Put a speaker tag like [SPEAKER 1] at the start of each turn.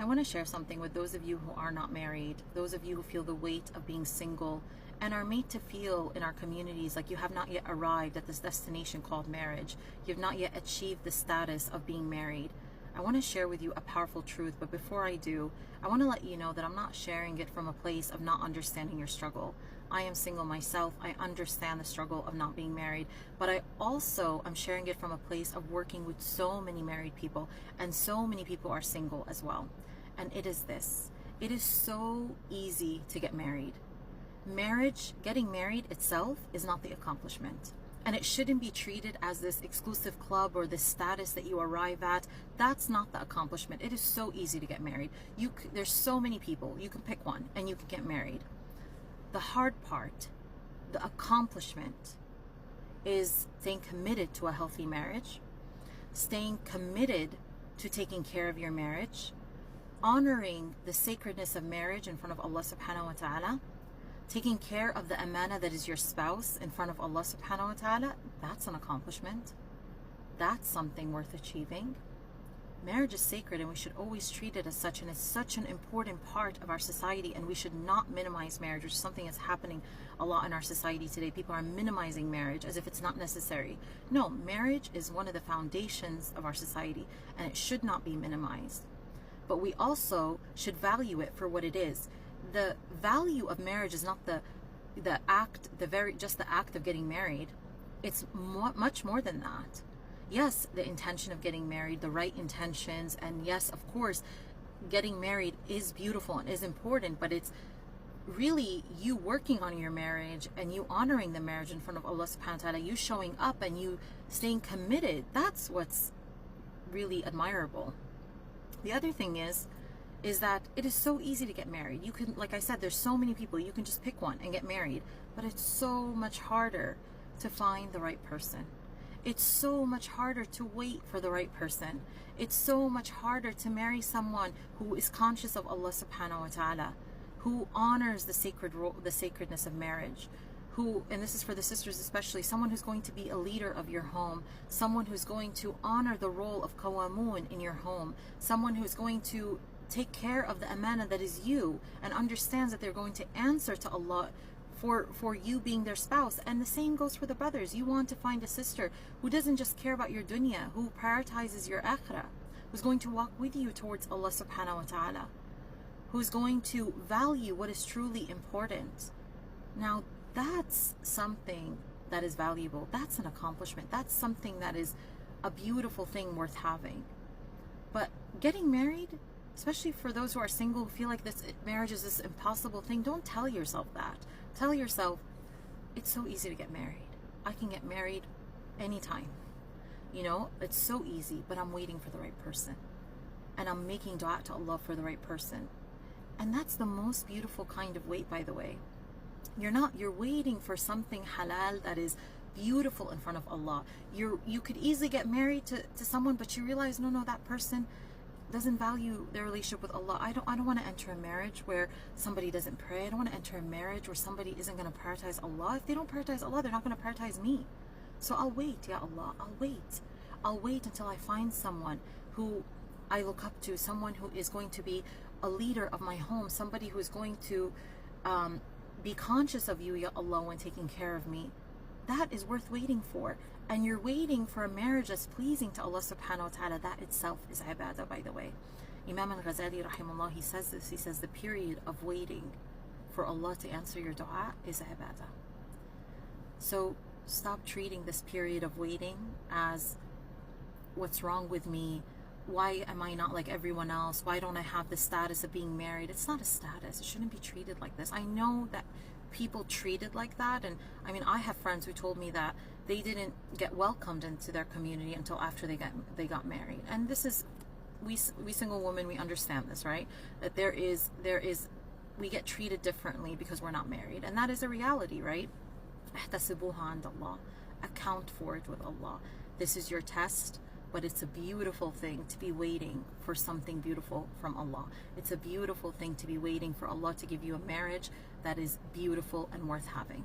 [SPEAKER 1] I want to share something with those of you who are not married, those of you who feel the weight of being single and are made to feel in our communities like you have not yet arrived at this destination called marriage. You've not yet achieved the status of being married. I want to share with you a powerful truth, but before I do, I want to let you know that I'm not sharing it from a place of not understanding your struggle. I am single myself. I understand the struggle of not being married, but I also am sharing it from a place of working with so many married people, and so many people are single as well. And it is this: it is so easy to get married. Marriage, getting married itself, is not the accomplishment. And it shouldn't be treated as this exclusive club or this status that you arrive at. That's not the accomplishment. It is so easy to get married. There's so many people. You can pick one and you can get married. The hard part, the accomplishment, is staying committed to a healthy marriage, staying committed to taking care of your marriage, honoring the sacredness of marriage in front of Allah subhanahu wa ta'ala, taking care of the amana that is your spouse in front of Allah subhanahu wa ta'ala. That's an accomplishment. That's something worth achieving. Marriage is sacred and we should always treat it as such, and it's such an important part of our society, and we should not minimize marriage, which is something that's happening a lot in our society today. People are minimizing marriage as if it's not necessary. No, marriage is one of the foundations of our society and it should not be minimized. But we also should value it for what it is. The value of marriage is not the act of getting married. It's much more than that. Yes, the intention of getting married, the right intentions, and yes, of course, getting married is beautiful and is important, but it's really you working on your marriage and you honoring the marriage in front of Allah subhanahu wa ta'ala, you showing up and you staying committed. That's what's really admirable. The other thing is that it is so easy to get married. You can, like I said, there's so many people, you can just pick one and get married, but it's so much harder to find the right person. It's so much harder to wait for the right person. It's so much harder to marry someone who is conscious of Allah subhanahu wa ta'ala, who honors the sacredness of marriage, who, and this is for the sisters especially, someone who's going to be a leader of your home, someone who's going to honor the role of qawamun in your home, someone who's going to take care of the amana that is you and understands that they're going to answer to Allah for you being their spouse. And the same goes for the brothers. You want to find a sister who doesn't just care about your dunya, who prioritizes your akhirah, who's going to walk with you towards Allah subhanahu wa ta'ala, who's going to value what is truly important. Now, that's something that is valuable. That's an accomplishment. That's something that is a beautiful thing worth having. But getting married, especially for those who are single, who feel like this marriage is this impossible thing, don't tell yourself that. Tell yourself, it's so easy to get married. I can get married anytime. You know, it's so easy, but I'm waiting for the right person. And I'm making dua to Allah for the right person. And that's the most beautiful kind of wait, by the way. You're waiting for something halal that is beautiful in front of Allah. You could easily get married to someone, but you realize, no, that person doesn't value their relationship with Allah. I don't want to enter a marriage where somebody doesn't pray. I don't want to enter a marriage where somebody isn't going to prioritize Allah. If they don't prioritize Allah, they're not going to prioritize me. So I'll wait, Ya Allah. I'll wait until I find someone who I look up to, someone who is going to be a leader of my home, somebody who is going to be conscious of you, Ya Allah, when taking care of me. That is worth waiting for. And you're waiting for a marriage that's pleasing to Allah subhanahu wa ta'ala. That itself is ibadah, by the way. Imam al-Ghazali rahimahullah, he says this. He says the period of waiting for Allah to answer your dua is ibadah. So stop treating this period of waiting as what's wrong with me. Why am I not like everyone else? Why don't I have the status of being married? It's not a status. It shouldn't be treated like this. I know that people treat it like that, and I mean, I have friends who told me that they didn't get welcomed into their community until after they got married. And this is, we single women, we understand this, right? That there is we get treated differently because we're not married, and that is a reality, right? احتسبوها عند الله. Account for it with Allah. This is your test. But it's a beautiful thing to be waiting for something beautiful from Allah. It's a beautiful thing to be waiting for Allah to give you a marriage that is beautiful and worth having.